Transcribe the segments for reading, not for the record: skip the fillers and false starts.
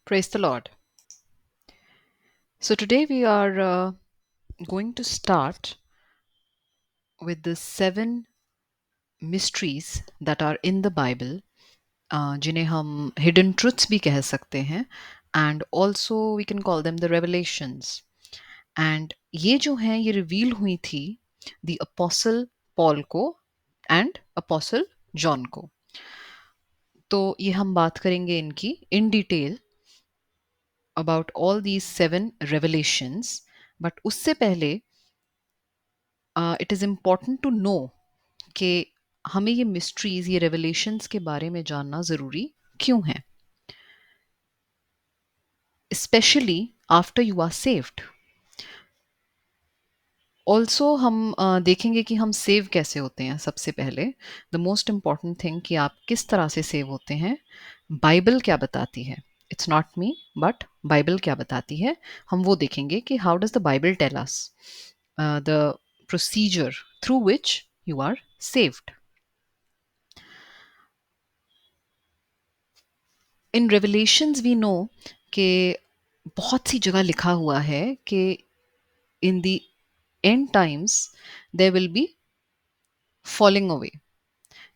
Praise the Lord. So, today we are going to start with the seven mysteries that are in the Bible, जिन्हें हम hidden truths भी कह सकते हैं, and also we can call them the revelations. And ये जो हैं ये reveal हुई थी the apostle Paul को and apostle John को. तो ये हम बात करेंगे इनकी in detail about all these seven revelations. But उससे पहले it is important to know कि हमें ये मिस्ट्रीज ये रेवलेशंस के बारे में जानना ज़रूरी क्यों है, especially after you are saved. Also हम देखेंगे कि हम सेव कैसे होते हैं. सबसे पहले द मोस्ट इम्पॉर्टेंट थिंग कि आप किस तरह से सेव होते हैं, बाइबल क्या बताती है. It's not me but Bible क्या बताती है, हम वो देखेंगे कि how does the Bible tell us the procedure through which you are saved. In Revelations we know कि बहुत सी जगह लिखा हुआ है कि in the end times there will be falling away,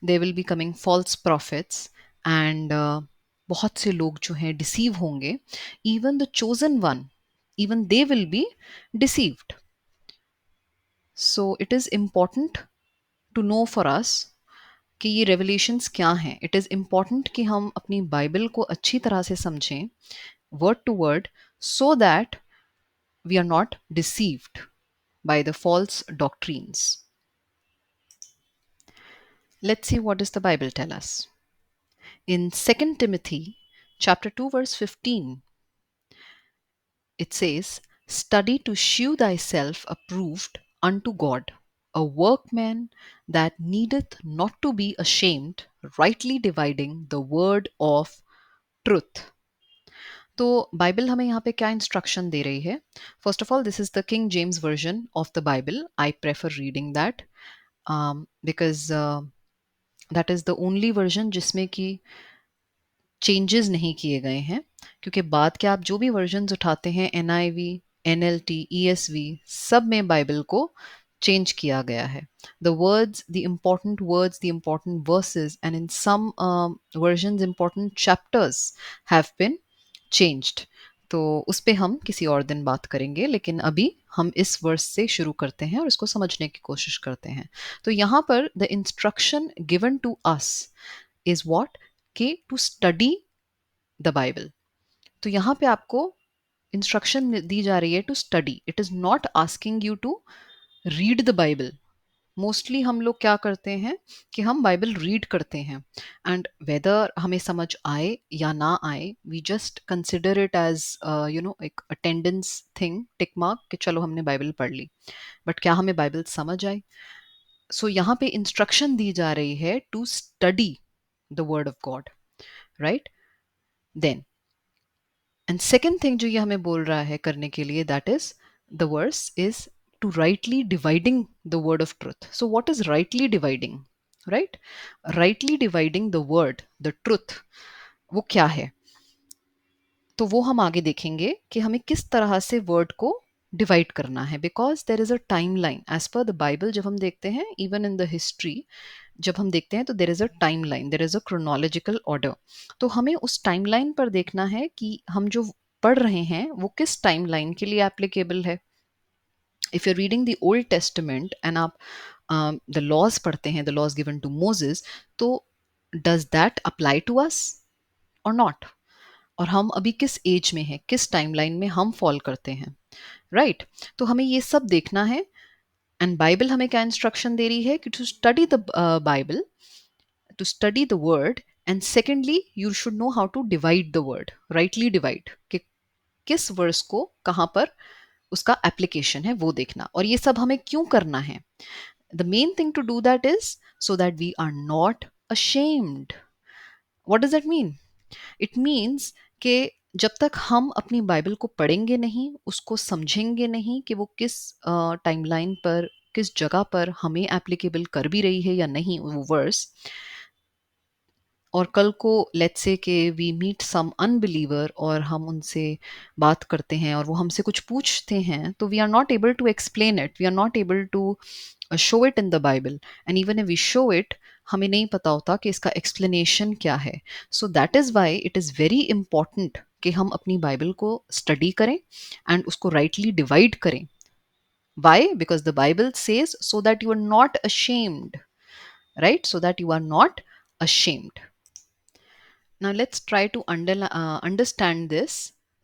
there will be coming false prophets and बहुत से लोग जो हैं डिसीव होंगे. Even the chosen one, even they will be deceived. So it is important to know for us कि ये revelations क्या हैं. इट इज़ इम्पॉर्टेंट कि हम अपनी बाइबल को अच्छी तरह से समझें word to word so that we are not deceived by the false doctrines. Let's see what does the Bible tell us. In Second Timothy chapter 2 verse 15, it says, "Study to shew thyself approved unto God, a workman that needeth not to be ashamed, rightly dividing the word of truth." तो Bible हमें यहाँ पे क्या instruction दे रही है. First of all, this is the king James version of the Bible. I prefer reading that because that is the only version जिसमें कि changes नहीं किए गए हैं. क्योंकि बाद के आप जो भी वर्जन्स उठाते हैं, NIV, NLT, ESV, सब में बाइबल को चेंज किया गया है. The words, the important verses and in some versions important chapters have been changed. तो उस पे हम किसी और दिन बात करेंगे, लेकिन अभी हम इस वर्स से शुरू करते हैं और इसको समझने की कोशिश करते हैं. तो यहाँ पर the instruction given to us is what, कि टू स्टडी द बाइबल. तो यहाँ पे आपको इंस्ट्रक्शन दी जा रही है to study. It is not asking you to read the Bible. Mostly हम लोग क्या करते हैं कि हम बाइबल रीड करते हैं, एंड वेदर हमें समझ आए या ना आए, we just consider it as एक अटेंडेंस थिंग, टिक मार्क कि चलो हमने बाइबल पढ़ ली. बट क्या हमें बाइबल समझ आई? सो यहाँ पे इंस्ट्रक्शन दी जा रही है to study the word of God, right. Then and second thing जो ये हमें बोल रहा है करने के लिए, that is the verse is to rightly dividing the word of truth. So what is rightly dividing, right? Rightly dividing the word, the truth, वो क्या है? तो वो हम आगे देखेंगे कि हमें किस तरह से वर्ड को डिवाइड करना है. Because there is a timeline as per the Bible. जब हम देखते हैं इवन इन द हिस्ट्री, जब हम देखते हैं तो देर is a time line, there is a chronological order. तो हमें उस टाइम लाइन पर देखना है कि हम जो पढ़ रहे हैं वो किस टाइम लाइन के लिए एप्लीकेबल है. If you are reading the old testament and आप द लॉज पढ़ते हैं, the laws given to Moses, तो does that apply to us और नॉट? और हम अभी किस एज में हैं, किस टाइमलाइन में हम फॉल करते हैं, राइट. तो हमें ये सब देखना है. एंड बाइबल हमें क्या इंस्ट्रक्शन दे रही है कि to study the Bible, to study the word, and secondly you should know how to divide the word, rightly divide, कि किस वर्स को कहाँ पर उसका एप्लीकेशन है वो देखना. और ये सब हमें क्यों करना है? The main thing to do that is so that we are not ashamed. What does that mean? It means कि जब तक हम अपनी बाइबल को पढ़ेंगे नहीं, उसको समझेंगे नहीं कि वो किस टाइमलाइन पर, किस जगह पर हमें एप्लीकेबल कर भी रही है या नहीं वो वर्स, और कल को लेट्स से कि वी मीट सम अनबिलीवर और हम उनसे बात करते हैं और वो हमसे कुछ पूछते हैं, तो we are not able to explain it, we are not able to show it in the Bible, and even if we show it, हमें नहीं पता होता कि इसका एक्सप्लेनेशन क्या है. So that is why it is very important कि हम अपनी बाइबल को स्टडी करें एंड उसको राइटली डिवाइड करें. Why? Because the Bible says so that you are not ashamed, right? So that you are not ashamed. Now let's try to understand this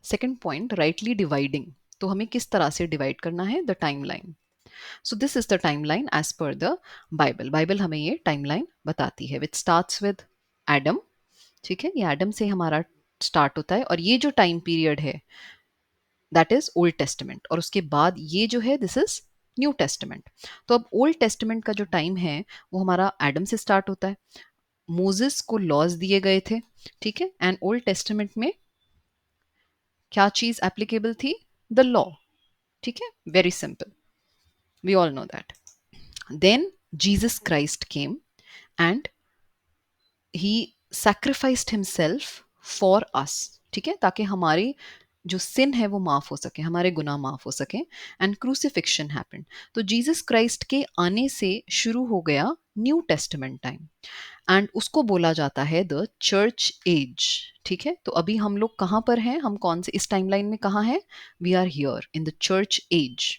second point, rightly dividing. तो हमें किस तरह से divide करना है? The timeline. So this is the timeline as per the Bible. Bible हमें ये timeline बताती है, विच स्टार्ट्स विद एडम. ठीक है, ये एडम से हमारा स्टार्ट होता है और ये जो टाइम पीरियड है दैट इज ओल्ड टेस्टमेंट, और उसके बाद ये जो है दिस इज न्यू टेस्टमेंट. तो अब ओल्ड टेस्टमेंट का जो टाइम है वो हमारा एडम से स्टार्ट होता है. मोजेस को लॉज दिए गए थे, ठीक है, एंड ओल्ड टेस्टमेंट में क्या चीज एप्लीकेबल थी? The law. ठीक है, very simple, we all know that. Then Jesus Christ came and he sacrificed himself for us. ठीक है, ताकि हमारी जो सिन है वो माफ हो सके, हमारे गुनाह माफ हो सके, एंड क्रूसिफिक्शन हैपेंड. तो जीसस क्राइस्ट के आने से शुरू हो गया न्यू टेस्टमेंट टाइम, एंड उसको बोला जाता है द चर्च एज. ठीक है, तो अभी हम लोग कहाँ पर हैं? हम कौन से इस टाइमलाइन में कहाँ हैं? We are here in the church age,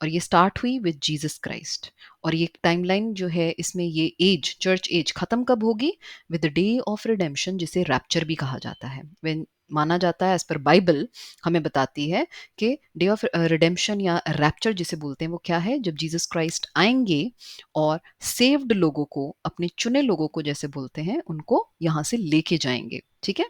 और ये स्टार्ट हुई विद जीसस क्राइस्ट. और ये टाइमलाइन जो है इसमें ये एज, चर्च एज खत्म कब होगी? With the day of redemption, जिसे रैप्चर भी कहा जाता है. व्हेन माना जाता है एज पर बाइबल, हमें बताती है कि डे ऑफ रिडेम्पशन या रैप्चर जिसे बोलते हैं वो क्या है? जब जीसस क्राइस्ट आएंगे और सेव्ड लोगों को, अपने चुने लोगों को जैसे बोलते हैं, उनको यहाँ से लेके जाएंगे. ठीक है,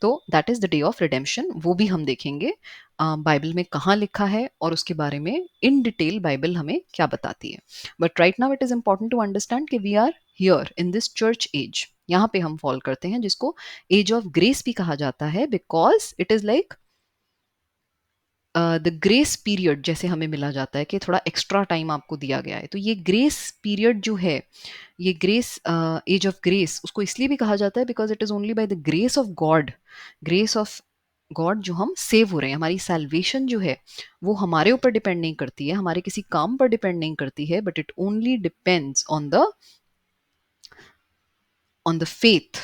तो that is the day of redemption. वो भी हम देखेंगे बाइबल में कहाँ लिखा है और उसके बारे में इन डिटेल बाइबल हमें क्या बताती है. But right now it is important to understand कि we are here in this church age. यहाँ पे हम फॉल करते हैं, जिसको एज ऑफ ग्रेस भी कहा जाता है, because it is like the grace period जैसे हमें मिला जाता है कि थोड़ा एक्स्ट्रा टाइम आपको दिया गया है. तो ये ग्रेस पीरियड जो है, ये ग्रेस एज ऑफ ग्रेस, उसको इसलिए भी कहा जाता है because it is only by the grace of God, grace of God जो हम सेव हो रहे हैं. हमारी सैल्वेशन जो है वो हमारे ऊपर डिपेंड नहीं करती है, हमारे किसी काम पर डिपेंड नहीं करती है, but it only depends on the faith,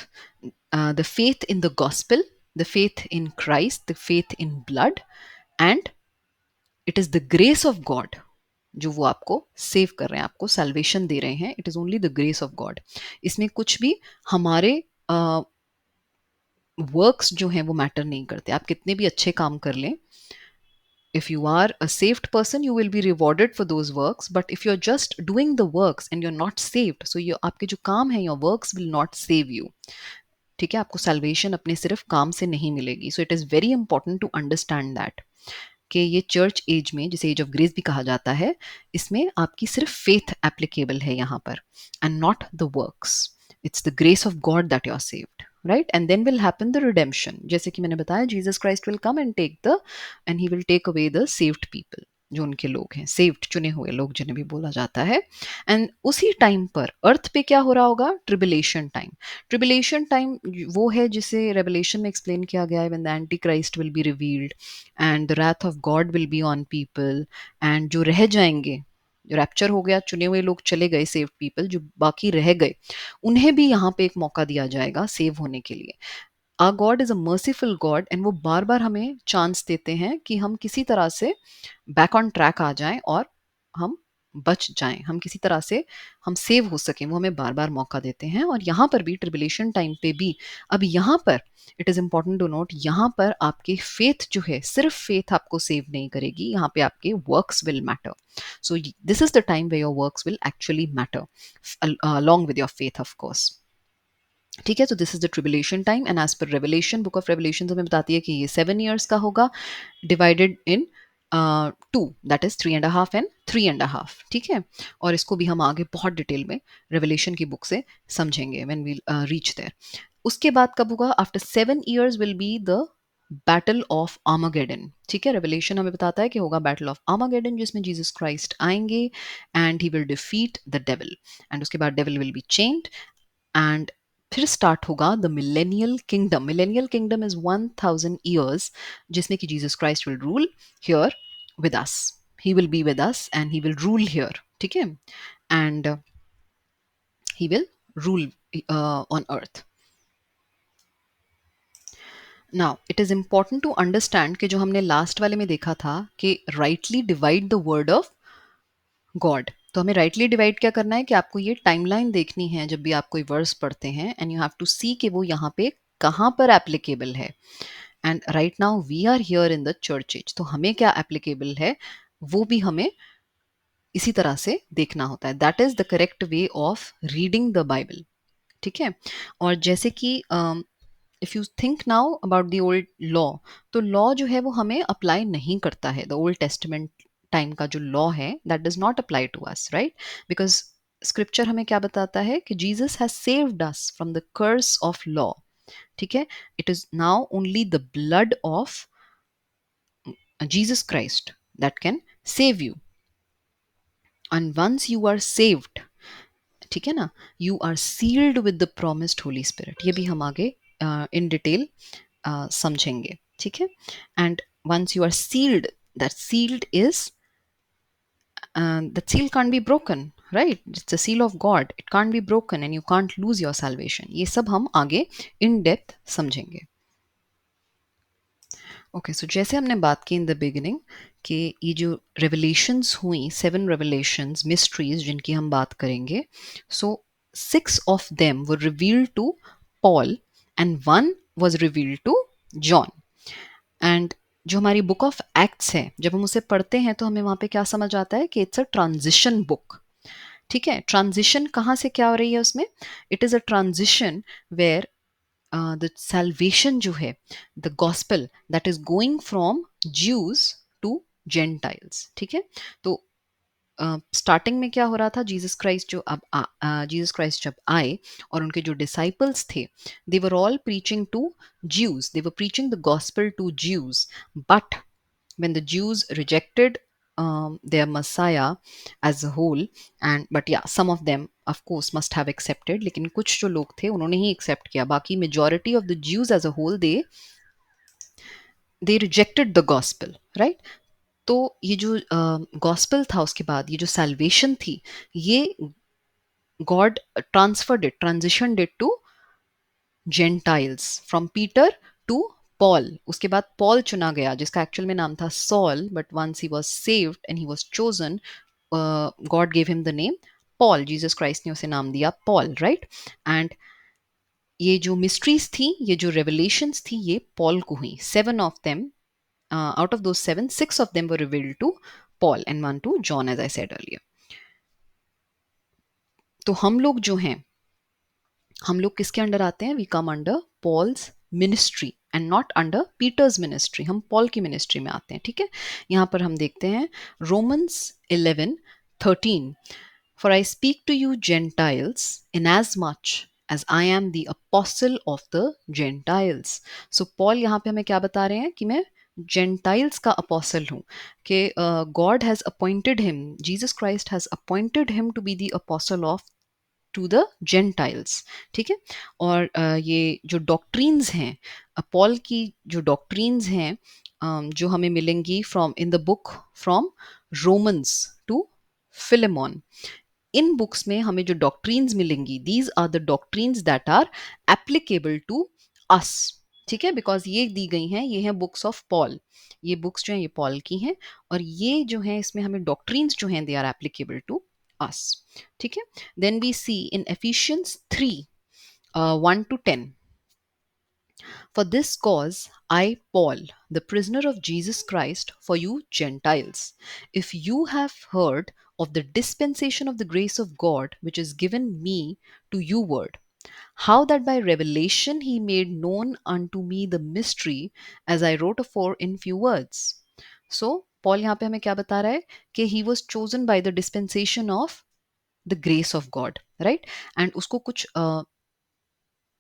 the faith in the gospel, the faith in Christ, the faith in blood, and it is the grace of God जो वो आपको सेव कर रहे हैं, आपको सैल्वेशन दे रहे हैं. It is only the grace of God. इसमें कुछ भी हमारे वर्क्स जो हैं वो मैटर नहीं करते. आप कितने भी अच्छे काम कर लें, if you are a saved person you will be rewarded for those works, but if you're just doing the works and you're not saved, so you आपके जो काम है, your works will not save you. ठीक है, आपको salvation अपने सिर्फ काम से नहीं मिलेगी. So it is very important to understand that कि ये चर्च एज में, जिसे एज ऑफ ग्रेस भी कहा जाता है, इसमें आपकी सिर्फ फेथ एप्लीकेबल है यहाँ पर, and not the works. It's the grace of God that you are saved, right. And then will happen the redemption. जैसे कि मैंने बताया, Jesus Christ will come and he will take away the saved people, जो उनके लोग हैं, saved चुने हुए लोग जिन्हें भी बोला जाता है. एंड उसी टाइम पर अर्थ पे क्या हो रहा होगा? Tribulation time. ट्रिबुलेशन टाइम वो है जिसे रेवलेशन में एक्सप्लेन किया गया है, when the antichrist will be revealed and the wrath of God will be on people, and जो रह जाएंगे, जो रैप्चर हो गया, चुने हुए लोग चले गए, सेव्ड पीपल, जो बाकी रह गए, उन्हें भी यहाँ पे एक मौका दिया जाएगा सेव होने के लिए. Our God is a merciful God, and वो बार बार हमें चांस देते हैं कि हम किसी तरह से बैक ऑन ट्रैक आ जाएं और हम बच जाएं, हम किसी तरह से हम सेव हो सकें. वो हमें बार बार मौका देते हैं. और यहाँ पर भी ट्रिबुलेशन टाइम पे भी, अब यहाँ पर it is important to note, यहाँ पर आपके फेथ जो है, सिर्फ फेथ आपको सेव नहीं करेगी, यहाँ पे आपके works will matter. So this is the time way your works will actually matter along with your faith of course. ठीक है, तो this is the tribulation time, and as per Revelation, book of Revelation हमें बताती है कि ये 7 years का होगा, divided in 2, that is 3.5 and 3.5. ठीक है, और इसको भी हम आगे बहुत डिटेल में रेवलेशन की बुक से समझेंगे व्हेन वी रीच देयर. उसके बाद कब होगा? After 7 years will be the battle of Armageddon. ठीक है, रेवलेशन हमें बताता है कि होगा बैटल ऑफ आर्मागेडन, जिसमें जीसस क्राइस्ट आएंगे and he will defeat the devil, and उसके बाद devil will be chained, and फिर स्टार्ट होगा the millennial kingdom. Millennial kingdom is 1000 years जिसमें कि Jesus Christ will rule here with us. He will be with us and he will rule here. ठीक है. And he will rule on earth. Now it is important to understand कि जो हमने last वाले में देखा था कि rightly divide the word of God. तो हमें राइटली डिवाइड क्या करना है कि आपको ये टाइमलाइन देखनी है जब भी आप कोई वर्स पढ़ते हैं, and you have to see कि वो यहाँ पे कहाँ पर एप्लीकेबल है. And right now we are here in the church age, तो हमें क्या एप्लीकेबल है वो भी हमें इसी तरह से देखना होता है. That is the correct way of reading the Bible. ठीक है. और जैसे कि if you think now about the old law, तो लॉ जो है वो हमें अप्लाई नहीं करता है. द ओल्ड टेस्टमेंट टाइम का जो लॉ है that does not apply to us, right? Because scripture हमें क्या बताता है कि Jesus has saved us from the curse of law. ठीक है. It is now only the blood of Jesus Christ that can save you. And once you are saved, ठीक है ना, you are sealed with the promised holy spirit. ये भी हम आगे in detail समझेंगे. ठीक है. And once you are sealed, that sealed is that seal can't be broken, right? It's the seal of God. It can't be broken and you can't lose your salvation. ये सब हम आगे in depth समझेंगे. Okay, सो जैसे हमने बात की in the beginning कि ये जो रेवलेशंस हुई, 7 रेवलेशंस मिस्ट्रीज जिनकी हम बात करेंगे, सो 6 of them were revealed to Paul and 1 was revealed to John. And जो हमारी बुक ऑफ एक्ट्स है, जब हम उसे पढ़ते हैं तो हमें वहाँ पे क्या समझ आता है कि इट्स अ ट्रांजिशन बुक. ठीक है. ट्रांजिशन कहाँ से क्या हो रही है उसमें? It is a transition where the salvation जो है, the gospel that is going from Jews to Gentiles. ठीक है. तो स्टार्टिंग में क्या हो रहा था, जीसस क्राइस्ट जो जीसस क्राइस्ट जब आए और उनके जो डिसाइपल्स थे, they were all preaching to Jews, they were preaching the gospel to Jews. But when the Jews rejected their Messiah as a whole, and but yeah, some of them of course must have accepted, लेकिन कुछ जो लोग थे उन्होंने ही accept किया. बाकी majority of the Jews as a whole, they rejected the gospel, right? तो ये जो गॉस्पेल था, उसके बाद ये जो salvation थी, ये God transferred it, transitioned it to gentiles from Peter to Paul. उसके बाद पॉल चुना गया जिसका एक्चुअल में नाम था Saul, but once he was saved and he was chosen, God gave him the name Paul. Jesus Christ ने उसे नाम दिया पॉल, राइट? एंड ये जो मिस्ट्रीज थी, ये जो रेवलेशंस थी, ये पॉल को हुई. 7 of them, out of those 7, 6 of them were revealed to Paul and 1 to John, as I said earlier. तो हम लोग जो हैं, हम लोग किसके अंडर आते हैं? We come under Paul's ministry and not under Peter's ministry. हम पॉल की मिनिस्ट्री में आते हैं. ठीक है. यहाँ पर हम देखते हैं Romans 11:13. For I speak to you gentiles in as much as I am the apostle of the gentiles. So Paul यहाँ पे हमें क्या बता रहे हैं कि मैं जेंटाइल्स का अपोस्टल हूँ, कि God has appointed him, Jesus Christ has appointed him to be the apostle of to the gentiles. ठीक है. और ये जो डॉक्ट्रीन्स हैं, पॉल की जो डॉक्ट्रीन्स हैं, जो हमें मिलेंगी from in the book from Romans to Philemon, इन बुक्स में हमें जो डॉक्ट्रीन्स मिलेंगी, these are the doctrines that are applicable to us. ठीक है. बिकॉज ये दी गई हैं, ये हैं बुक्स ऑफ पॉल, ये बुक्स जो हैं ये पॉल की हैं, और ये जो हैं इसमें हमें डॉक्ट्रीन्स जो हैं they are applicable to us. ठीक है. Then we see in Ephesians 3, 1 to 10. For this cause I, Paul, the prisoner of Jesus Christ, for you Gentiles, if you have heard of the dispensation of the grace of God which is given me to you word, how that by revelation he made known unto me the mystery, as I wrote afore in few words. So Paul यहाँ पे हमें क्या बता रहा है कि he was chosen by the dispensation of the grace of God, right? And उसको कुछ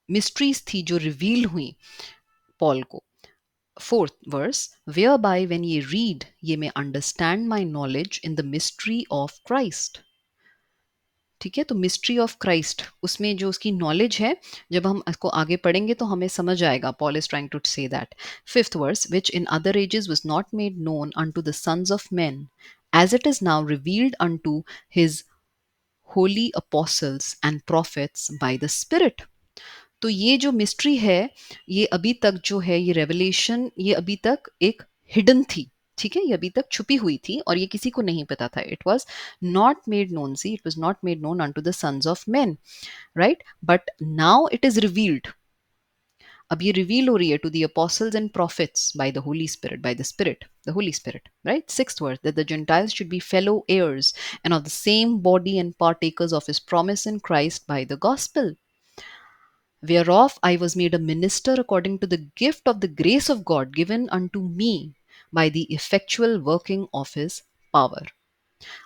मिस्ट्रीज थी जो रिवील हुई पॉल को. 4th verse, whereby when ye read ye may understand my knowledge in the mystery of Christ. ठीक है, तो mystery of Christ, उसमें जो उसकी नॉलेज है, जब हम इसको आगे पढ़ेंगे तो हमें समझ आएगा. Paul is trying to say that. Fifth verse, which in other ages was not made known unto the sons of men as it is now revealed unto his holy apostles and prophets by the spirit. तो ये जो mystery है, ये अभी तक जो है, ये रेवलेशन, ये अभी तक एक हिडन थी. ठीक है, ये अभी तक छुपी हुई थी और ये किसी को नहीं पता था. It was not made known, see, it was not made known unto the sons of man, right, but now it is revealed. अब ये रिवील हो रही है to the apostles and prophets by the Holy Spirit, by the Spirit, the Holy Spirit, right? Sixth verse, that the Gentiles should be fellow heirs and of the same body and partakers of his promise in Christ by the gospel, whereof I was made a minister according to the gift of the grace of God given unto me by the effectual working of his power.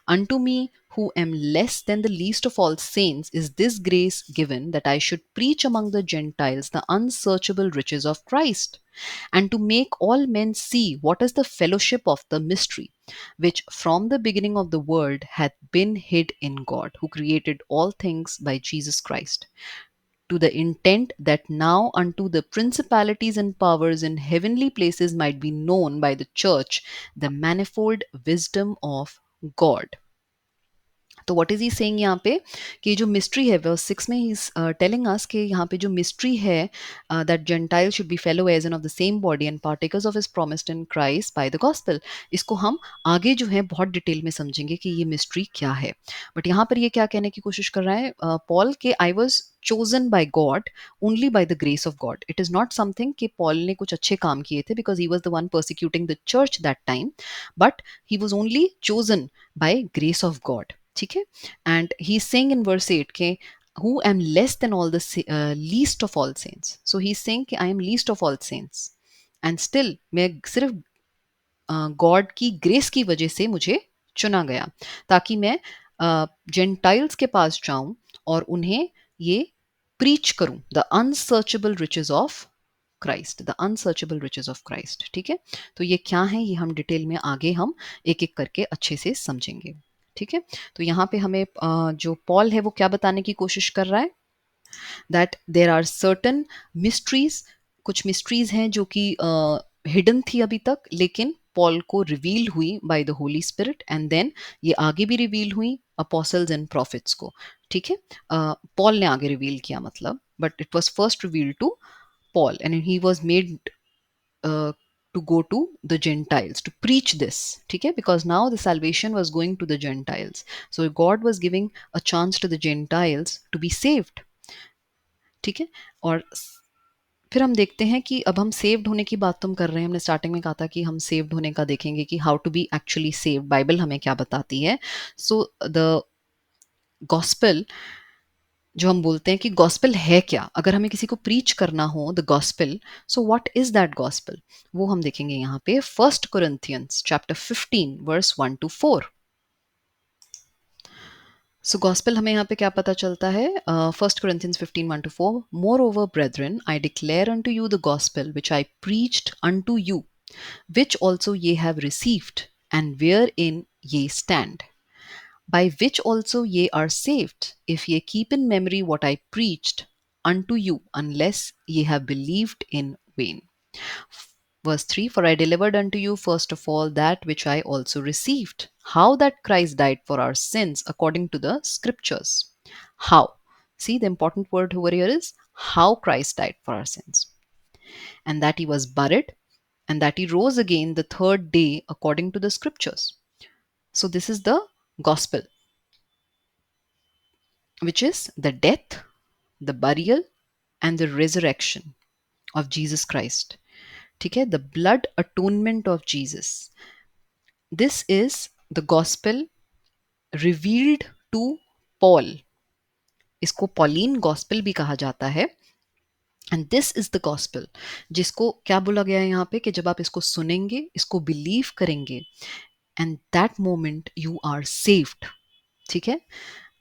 Unto me, who am less than the least of all saints, is this grace given, that I should preach among the Gentiles the unsearchable riches of Christ, and to make all men see what is the fellowship of the mystery, which from the beginning of the world hath been hid in God, who created all things by Jesus Christ, to the intent that now unto the principalities and powers in heavenly places might be known by the church the manifold wisdom of God. तो what is he saying यहाँ पे, कि जो mystery है, verse 6 में he is telling us कि यहाँ पे जो मिस्ट्री है, that gentile should be fellow as an of the same body and partakers of his promised in Christ by the gospel. इसको हम आगे जो है बहुत डिटेल में समझेंगे कि ये मिस्ट्री क्या है. बट यहाँ पर ये क्या कहने की कोशिश कर रहा है पॉल, के I was chosen by God only by the grace of God. It is not something कि पॉल ने कुछ अच्छे काम किए थे, because he was the one persecuting the church that time, but he was only chosen by grace of God. ठीक है, and he saying in verse 8 के who am less than all the least of all saints. So he's saying कि I am least of all saints, and still मैं सिर्फ God की grace की वजह से मुझे चुना गया, ताकि मैं जेंटाइल्स के पास जाऊं और उन्हें ये प्रीच करूं, the unsearchable riches of Christ, the unsearchable riches of Christ. ठीक है, तो ये क्या है, ये हम डिटेल में आगे हम एक एक करके अच्छे से समझेंगे. ठीक है, तो यहाँ पे हमें जो पॉल है वो क्या बताने की कोशिश कर रहा है, that there are certain mysteries, कुछ मिस्ट्रीज हैं जो कि हिडन थी अभी तक, लेकिन पॉल को रिवील हुई by the holy spirit, and then ये आगे भी रिवील हुई अपोस्टल्स एंड प्रॉफिट्स को. ठीक है, पॉल ने आगे रिवील किया मतलब, but it was first revealed to Paul, and he was made to go to the Gentiles to preach this. ठीक है, because now the salvation was going to the Gentiles, so God was giving a chance to the Gentiles to be saved. ठीक है, और फिर हम देखते हैं कि अब हम सेव्ड होने की बात तुम कर रहे हैं, हमने स्टार्टिंग में कहा था कि हम सेव्ड होने का देखेंगे कि how to be actually saved, Bible हमें क्या बताती है. सो द गॉस्पेल, जो हम बोलते हैं कि गॉस्पेल है क्या, अगर हमें किसी को प्रीच करना हो the gospel, so what is that gospel, वो हम देखेंगे यहाँ पे. First Corinthians chapter 15 verse 1 to 4. So gospel हमें यहाँ पे क्या पता चलता है, first Corinthians 15 1 to 4. Moreover brethren, I declare unto you the gospel which I preached unto you, which also ye have received, and wherein ye stand, by which also ye are saved, if ye keep in memory what I preached unto you, unless ye have believed in vain. Verse 3, for I delivered unto you first of all that which I also received, how that Christ died for our sins according to the scriptures. How? See, the important word over here is how Christ died for our sins, and that he was buried, and that he rose again the third day according to the scriptures. So, this is the gospel, which is the death, the burial, and the resurrection of Jesus Christ. ठीक है, the blood atonement of Jesus. This is the gospel revealed to Paul. इसको pollen gospel भी कहा जाता है. And this is the gospel, जिसको क्या बोला गया है यहाँ पे, कि जब आप इसको सुनेंगे, इसको बिलीव करेंगे, and that moment you are saved. ठीक है,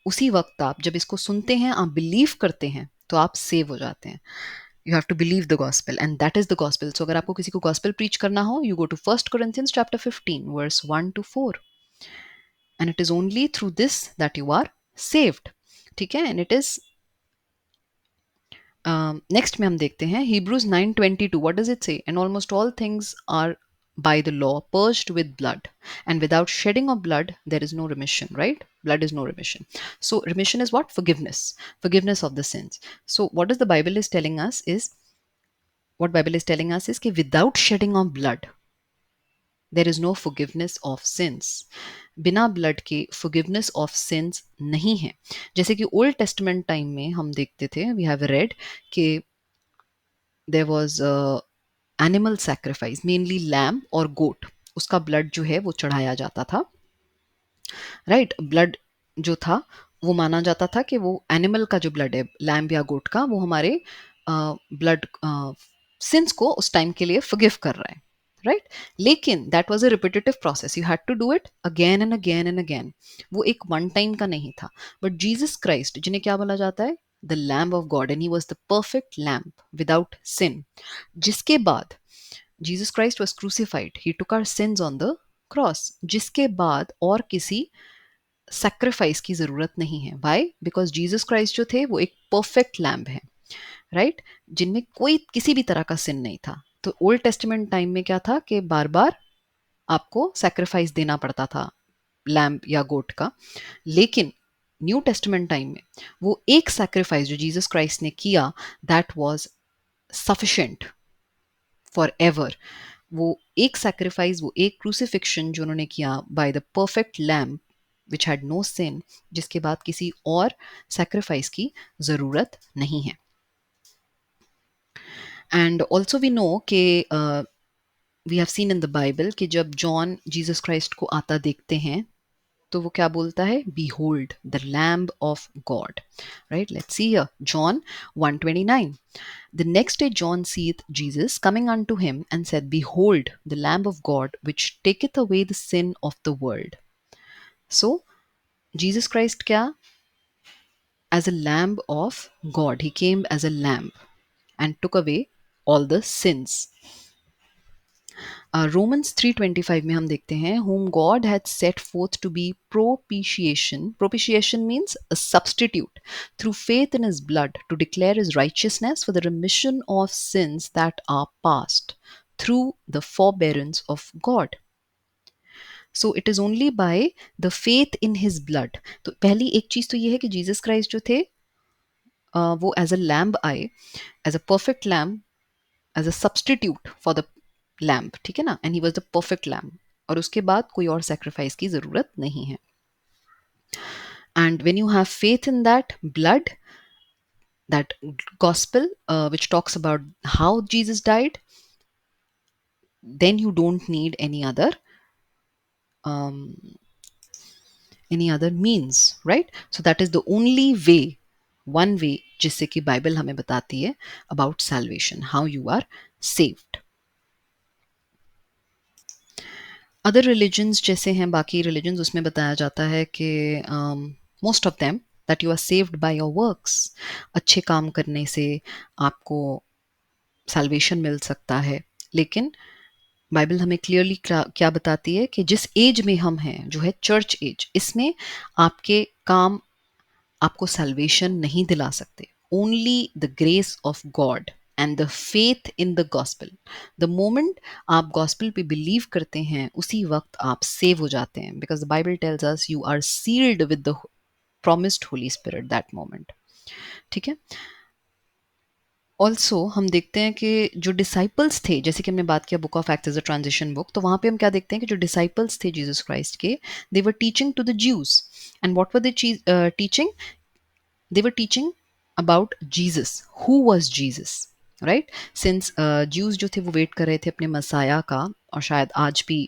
उसी वक्त आप जब इसको सुनते हैं, आप बिलीव करते हैं, तो आप सेव हो जाते हैं. You have to believe the gospel, and that is the gospel. So अगर आपको किसी को gospel preach करना हो, you go to 1 Corinthians chapter 15 verse 1 to 4, and it is only through this that you are saved. ठीक है, and it is next में हम देखते हैं Hebrews 9:22. What does it say? And almost all things are by the law purged with blood, and without shedding of blood there is no remission, right? Blood is no remission. So remission is what? Forgiveness. Forgiveness of the sins. So what does the Bible is telling us is, what Bible is telling us is कि without shedding of blood there is no forgiveness of sins. बिना blood के forgiveness of sins नहीं है. जैसे कि old testament time में हम देखते थे, वी हैव रेड कि there was animal sacrifice, mainly lamb और गोट, उसका ब्लड जो है वो चढ़ाया जाता था, राइट? ब्लड जो था वो माना जाता था कि वो एनिमल का जो ब्लड है, लैम्ब या गोट का, वो हमारे ब्लड सिंस को उस टाइम के लिए फॉरगिव कर रहा है, राइट? लेकिन that was a repetitive process, you had to do it again and again and again. वो एक वन टाइम का नहीं था. बट जीसस क्राइस्ट, जिन्हें क्या बोला जाता है? The lamb of God, and he was the perfect lamb without sin. जिसके बाद Jesus Christ was crucified, he took our sins on the cross. जिसके बाद और किसी सैक्रिफाइस की जरूरत नहीं है. वाई? बिकॉज जीसस क्राइस्ट जो थे वो एक परफेक्ट लैम्ब है, राइट? जिनमें कोई किसी भी तरह का सिन नहीं था. तो ओल्ड टेस्टामेंट टाइम में क्या था कि बार बार आपको सैक्रिफाइस देना पड़ता था लैम्ब या गोट का. लेकिन न्यू टेस्टामेंट टाइम में वो एक सैक्रिफाइस जो जीसस क्राइस्ट ने किया, that was sufficient for ever. वो एक सैक्रिफाइस, वो एक क्रूसिफिक्शन जो उन्होंने किया by the perfect lamb which had no sin, जिसके बाद किसी और सैक्रिफाइस की ज़रूरत नहीं है. एंड ऑल्सो वी नो कि we have seen in the Bible कि जब जॉन जीसस क्राइस्ट को आता देखते हैं तो वो क्या बोलता है? Behold the Lamb of God. Right? Let's see here. John 1:29. The next day John seeth Jesus coming unto him and said, Behold the Lamb of God, which taketh away the sin of the world. So Jesus Christ kya? As a Lamb of God. He came as a lamb and took away all the sins. Romans 3:25 में हम देखते हैं, whom God had set forth to be propitiation. Propitiation means a substitute through faith in his blood to declare his righteousness for the remission of sins that are past through the forbearance of God. So it is only by the faith in his blood. तो पहली एक चीज तो ये है कि Jesus Christ जो थे वो एज अ लैम्ब आए, as a perfect lamb, as a substitute for the lamb, ठीक है ना? And he was the perfect lamb. और उसके बाद कोई और सैक्रिफाइस की जरूरत नहीं है. And when you have faith in that blood, that gospel which talks about how Jesus died, then you don't need um, any other means, right? So that is the only way, one way जिससे कि Bible हमें बताती है about salvation, how you are saved. Other religions जैसे हैं बाकी religions, उसमें बताया जाता है कि most of them that you are saved by your works. अच्छे काम करने से आपको सल्वेशन मिल सकता है. लेकिन बाइबल हमें क्लियरली क्या बताती है कि जिस एज में हम हैं, जो है चर्च एज, इसमें आपके काम आपको सल्वेशन नहीं दिला सकते. Only the grace of God and the faith in the gospel. The moment आप गॉस्पेल पे बिलीव करते हैं, उसी वक्त आप सेव हो जाते हैं. Because the Bible tells us you are sealed with the promised holy spirit that moment. ठीक है. ऑल्सो हम देखते हैं कि जो डिसाइपल्स थे, जैसे कि हमने बात किया book of acts is a transition book, तो वहाँ पे हम क्या देखते हैं कि जो डिसाइपल्स थे जीसस क्राइस्ट के, they were teaching to the Jews. And what were they teaching? they were teaching about Jesus. Who was Jesus? Right? Since Jews जो थे वो वेट कर रहे थे अपने मसाया का, और शायद आज भी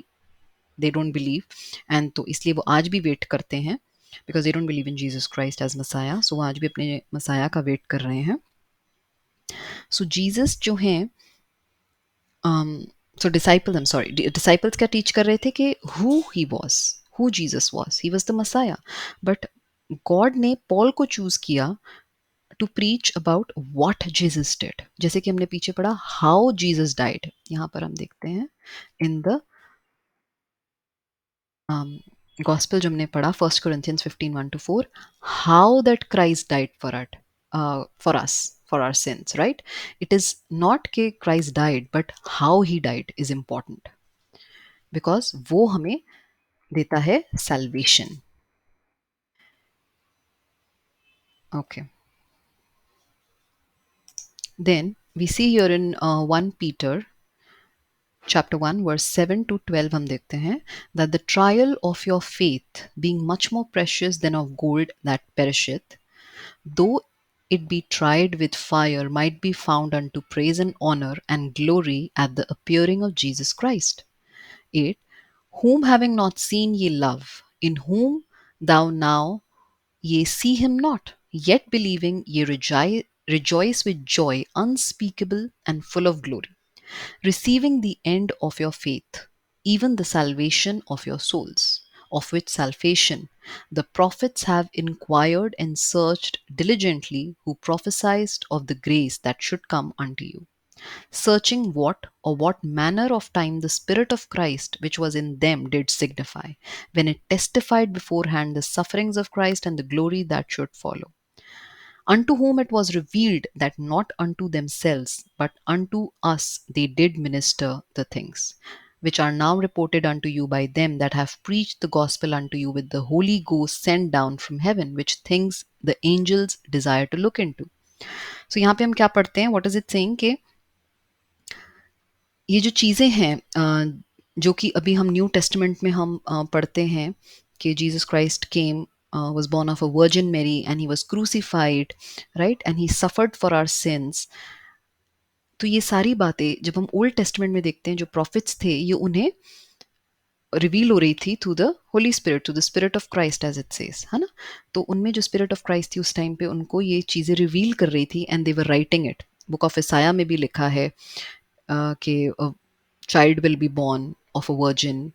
they don't believe, and तो इसलिए वो आज भी वेट करते हैं because they don't believe in Jesus Christ as Messiah. So वो आज भी अपने मसाया का वेट कर रहे हैं. So Jesus जो हैं, so disciples, I'm sorry, disciples क्या teach कर रहे थे कि who he was, who Jesus was. He was the Messiah. But God ने पॉल को चूज किया to preach about what Jesus did. जैसे कि हमने पीछे पढ़ा how Jesus died. यहाँ पर हम देखते हैं in the गॉस्पेल जो हमने पढ़ा 1 Corinthians 15:1-4, how that Christ died for us, for our sins, right? It is not कि Christ died, but how he died is important, because वो हमें देता है salvation. Okay. Then we see here in 1 Peter chapter 1 verse 7 to 12 हम देखते हैं that the trial of your faith being much more precious than of gold that perisheth, though it be tried with fire, might be found unto praise and honor and glory at the appearing of Jesus Christ. 8. Whom having not seen ye love, in whom thou now ye see him not, yet believing ye rejoice with joy unspeakable and full of glory, receiving the end of your faith, even the salvation of your souls, of which salvation the prophets have inquired and searched diligently, who prophesied of the grace that should come unto you, searching what or what manner of time the Spirit of Christ which was in them did signify, when it testified beforehand the sufferings of Christ and the glory that should follow. Unto whom it was revealed that not unto themselves, but unto us they did minister the things, which are now reported unto you by them that have preached the gospel unto you with the Holy Ghost sent down from heaven, which things the angels desire to look into. So यहाँ पे हम क्या पढ़ते हैं? What is it saying? कि ये जो चीज़ें हैं जो कि अभी हम न्यू टेस्टामेंट में हम पढ़ते हैं कि Jesus Christ came, was born of a virgin Mary and he was crucified, right, and he suffered for our sins. तो ये सारी बातें जब हम ओल्ड टेस्टामेंट में देखते हैं, जो प्रॉफिट्स थे ये उन्हें रिवील हो रही थी through the holy spirit, through the spirit of Christ as it says, है ना? तो उनमें जो स्पिरिट ऑफ क्राइस्ट थी उस टाइम पे उनको ये चीज़ें रिवील कर रही थी and they were writing it. Book of Isaiah में भी लिखा है कि child will be born of a virgin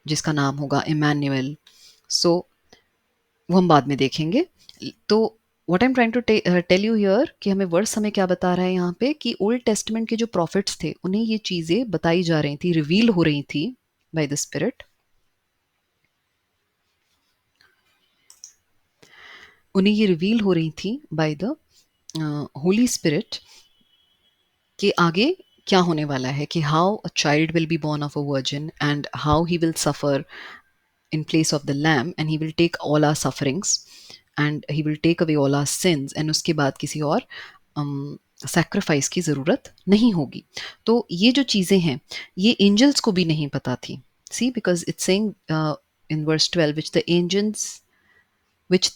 जिसका नाम होगा इमैनुअल. सो वो हम बाद में देखेंगे. तो what I am trying to tell you here कि हमें वर्स हमें क्या बता रहा है यहाँ पे कि ओल्ड टेस्टमेंट के जो प्रॉफिट्स थे उन्हें ये चीज़ें बताई जा रही थी, रिवील हो रही थी बाय द स्पिरिट. उन्हें ये रिवील हो रही थी बाय द होली स्पिरिट कि आगे क्या होने वाला है, कि how a child will be born of a virgin and how he will suffer in place of the lamb and he will take all our sufferings and he will take away all our sins, and उसके बाद किसी और sacrifice की ज़रूरत नहीं होगी. तो ये जो चीज़ें हैं ये एंजल्स को भी नहीं पता थी. See, because it's saying in verse 12 which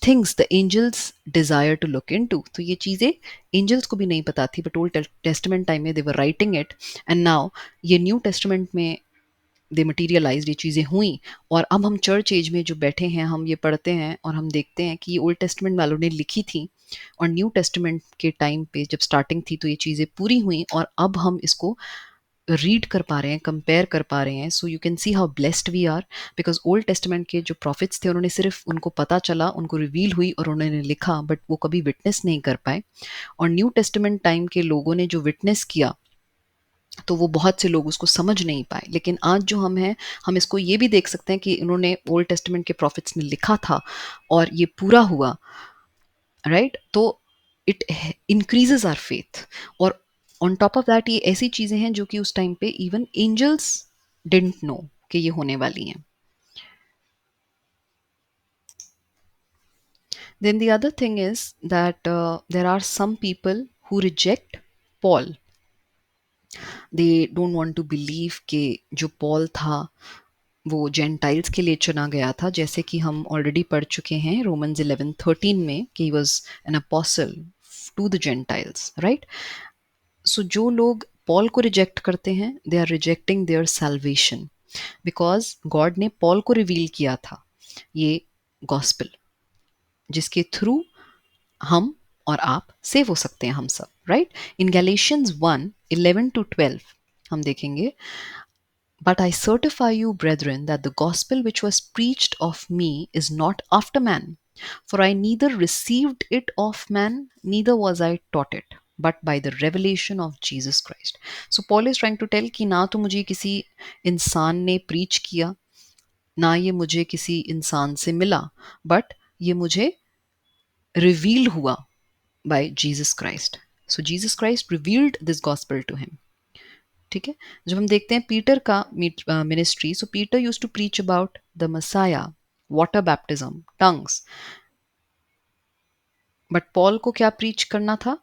things the angels desire to look into. तो ये चीज़ें एंजल्स को भी नहीं पता थी, बट ओल्ड टेस्टमेंट टाइम में they were writing it and now ये न्यू टेस्टमेंट में दे मटीरियलाइज, ये चीज़ें हुई. और अब हम चर्च एज में जो बैठे हैं हम ये पढ़ते हैं और हम देखते हैं कि ये ओल्ड टेस्टमेंट वालों ने लिखी थी और न्यू टेस्टमेंट के टाइम पे जब स्टार्टिंग थी तो ये चीज़ें पूरी हुई और अब हम इसको रीड कर पा रहे हैं, कंपेयर कर पा रहे हैं. So you can see how blessed we are, because old testament के जो प्रॉफिट्स थे उन्होंने सिर्फ उनको पता चला, उनको रिवील हुई और उन्होंने लिखा, बट वो कभी विटनेस नहीं कर पाए. और न्यू टेस्टमेंट टाइम के लोगों ने जो विटनेस किया तो वो बहुत से लोग उसको समझ नहीं पाए. लेकिन आज जो हम हैं हम इसको ये भी देख सकते हैं कि इन्होंने ओल्ड टेस्टमेंट के प्रॉफिट्स ने लिखा था और ये पूरा हुआ, राइट? तो इट इंक्रीजेज आवर फेथ. और ऑन टॉप ऑफ दैट ये ऐसी चीज़ें हैं जो कि उस टाइम पे इवन एंजल्स डिडंट नो कि ये होने वाली हैं. Then the other thing is that there are some people who reject Paul. They don't want to believe कि जो पॉल था वो जेंटाइल्स के लिए चुना गया था, जैसे कि हम ऑलरेडी पढ़ चुके हैं रोमन्स 11:13 में कि he was an apostle to the Gentiles, right? So जो लोग पॉल को रिजेक्ट करते हैं they are rejecting their salvation, because God ने पॉल को रिवील किया था ये गॉस्पेल जिसके थ्रू हम और आप सेव हो सकते हैं, हम सब, राइट? इन गैलेशियंस 1:11-12 हम देखेंगे, but I certify you, brethren, that the gospel which was preached of me is not after man. For I neither received it of man, neither was I taught it, but by the revelation of Jesus Christ. So Paul is trying to tell कि ना तो मुझे किसी इंसान ने preach किया ना ये मुझे किसी इंसान से मिला, बट ये मुझे रिवील हुआ by Jesus Christ. So Jesus Christ revealed this gospel to him. ठीक है. जब हम देखते हैं पीटर का ministry, so Peter used to preach about the messiah, water baptism, tongues. But Paul को क्या प्रीच करना था?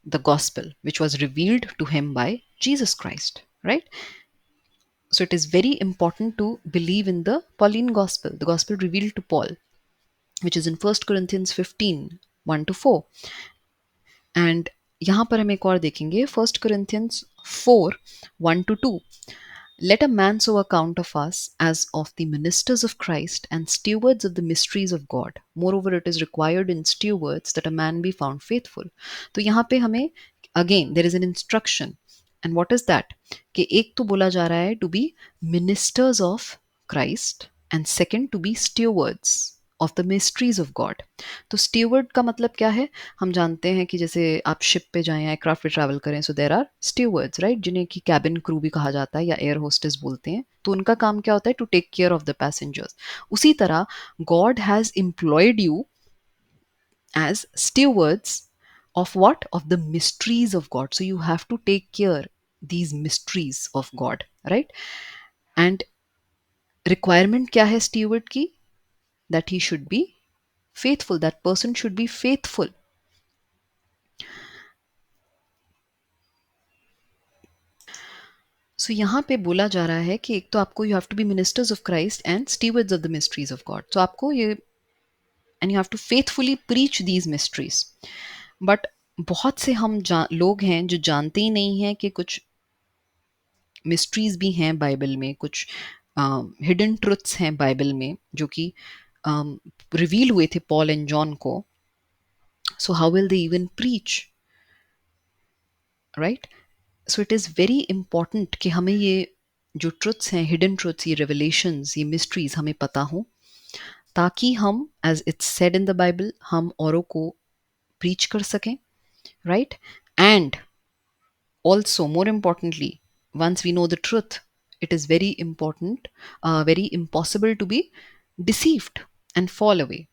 The gospel which was revealed to him by Jesus Christ, right? So it is very important to believe in the Pauline gospel, the gospel revealed to Paul, which is in 1 Corinthians 15, 1 to 4. And यहाँ पर हम एक और देखेंगे 1 Corinthians 4, 1 to 2. Let a man so account of us as of the ministers of Christ and stewards of the mysteries of God. Moreover, it is required in stewards that a man be found faithful. तो यहाँ पे हमें again there is an instruction. And what is that? कि एक तो बोला जा रहा है to be ministers of Christ and second to be stewards of the mysteries of God. तो steward का मतलब क्या है? हम जानते हैं कि जैसे आप शिप पे जाएं या एयरक्राफ्ट पे ट्रैवल करें, so there are stewards, right, जिन्हें कि कैबिन क्रू भी कहा जाता है या एयर होस्टेस बोलते हैं. तो उनका काम क्या होता है? To take care of the passengers. उसी तरह God has employed you as stewards of what? Of the mysteries of God. So you have to take care these mysteries of God, right? And requirement क्या है steward की? That he should be faithful. That person should be faithful. सो यहाँ पे बोला जा रहा है कि एक तो आपको you have to be ministers of Christ and stewards of the mysteries of God. तो आपको ये and you have to faithfully preach these mysteries. But बहुत से हम लोग हैं जो जानते ही नहीं हैं कि कुछ मिस्ट्रीज भी हैं बाइबल में, कुछ हिडन ट्रुथ्स हैं बाइबल में जो कि रिवील हुए थे पॉल एंड जॉन को. So how will they even preach, right? So it is very important कि हमें ये जो ट्रुथ्स हैं, हिडन ट्रुथ्स, ये रेवलेशंस, ये मिस्ट्रीज हमें पता हो, ताकि हम as it's said in the Bible हम औरों को प्रीच कर सकें, right? And also more importantly, once we know the truth, it is very important, very impossible to be deceived and fall away.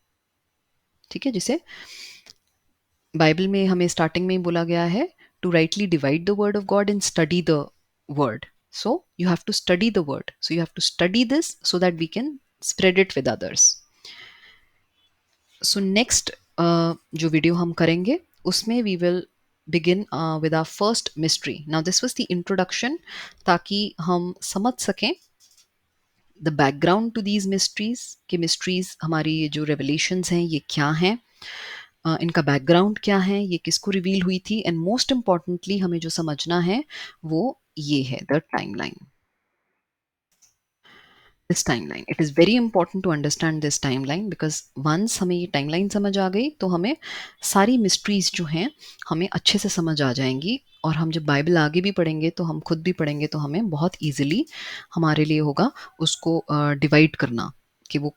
ठीक है. जिसे बाइबल में हमें स्टार्टिंग में ही बोला गया है to rightly divide the word of God and study the word. So you have to study the word. So you have to study this so that we can spread it with others. So next जो video हम करेंगे उसमें we will begin with our first mystery. Now this was the introduction ताकि हम समझ सकें the background to these mysteries, कि mysteries हमारी ये जो revelations हैं ये क्या हैं, इनका बैकग्राउंड क्या है, ये किसको रिवील हुई थी, एंड मोस्ट इम्पॉर्टेंटली हमें जो समझना है वो ये है the timeline. This timeline, it is very important to understand this timeline, because once हमें ये टाइमलाइन समझ आ गई तो हमें सारी मिस्ट्रीज जो हैं हमें अच्छे से समझ आ जाएंगी. और हम जब बाइबल आगे भी पढ़ेंगे तो हम खुद भी पढ़ेंगे तो हमें बहुत ईजिली हमारे लिए होगा उसको डिवाइड करना कि वो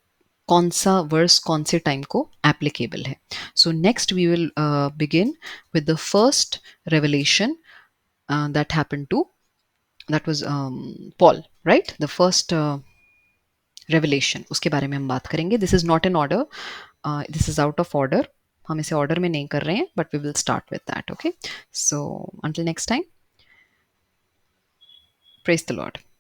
कौन सा वर्स कौन से टाइम को एप्लीकेबल है. So next we will begin with the first revelation that happened to, that was Paul, right? The first revelation, उसके बारे में हम बात करेंगे. This is not an order, this is out of order. हम इसे ऑर्डर में नहीं कर रहे हैं, but we will start with that. Okay, so until next time, praise the Lord.